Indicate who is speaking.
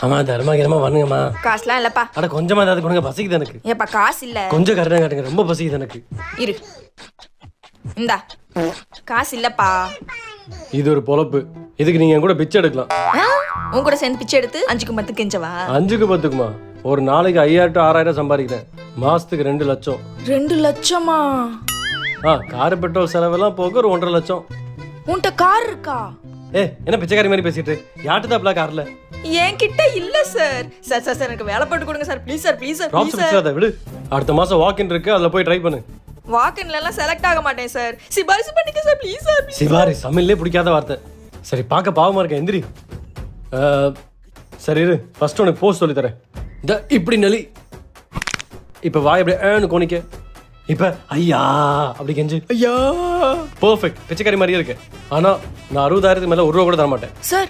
Speaker 1: ஆமா தர்மாகிரமா பண்ணுங்கம்மா.
Speaker 2: காசுலாம் இல்லப்பா.
Speaker 1: அட கொஞ்சமா ஏதாவது கொடுங்க, பசிக்குது எனக்கு.
Speaker 2: ஏப்பா காசு இல்ல.
Speaker 1: கொஞ்சம் கரெக்டாக காட்டுங்க, ரொம்ப பசிக்குது எனக்கு.
Speaker 2: இரு இந்தா காசு இல்லப்பா.
Speaker 1: இது ஒரு பொழப்பு. இதுக்கு நீங்க என் கூட பிச்சை எடுக்கலாம்.
Speaker 2: உன் கூட சேர்ந்து பிச்சை எடுத்து 5க்கு 10 கெஞ்சவா?
Speaker 1: 5க்கு 10க்குமா? ஒரு நாளைக்கு 5000 to 6000 சம்பாதிக்கிறேன். மாசத்துக்கு 2 லட்சம்.
Speaker 2: 2 லட்சமா?
Speaker 1: கார் பெட்ரோல் செலவெல்லாம் போக ஒரு 1.5 லட்சம்.
Speaker 2: உன்கிட்ட கார் இருக்கா?
Speaker 1: என்ன பிச்சைக்காரி மாதிரி பேசிட்டு யார்ட்டு தான் அப்பலாம் கார்ல?
Speaker 2: என்கிட்ட இல்ல சார். சார் சார் சார் எனக்கு வேலை போட்டு கொடுங்க sir, please sir, please sir, please sir.
Speaker 1: அதை விடு. அடுத்த மாசம் வாக்கின் இருக்கு, அதுல போய் ட்ரை பண்ணு.
Speaker 2: வாக்கின்ல எல்லாம் செலக்ட் ஆக மாட்டேன் சார். சிபாரிசு பண்ணிக்க சார், ப்ளீஸ் சார்.
Speaker 1: சிபாரி சமையல்லே பிடிக்காத வார்த்தை. சரி பார்க்க பாவமா இருக்க, எந்திரி. சரி இரு, ஃபர்ஸ்ட் உனக்கு போஸ்ட் சொல்லி தரேன். இந்த இப்படி நெளி. இப்ப வாய் அப்படியே ஏன்னு கோணிக்க. இப்ப ஐயா அப்படி கெஞ்சு. ஐயா. பெர்ஃபெக்ட், பிச்சைக்காரி மாதிரியே இருக்கு. ஆனா நான் 60,000 மேல 1 ரூபா கூட தர மாட்டேன்.
Speaker 2: சார்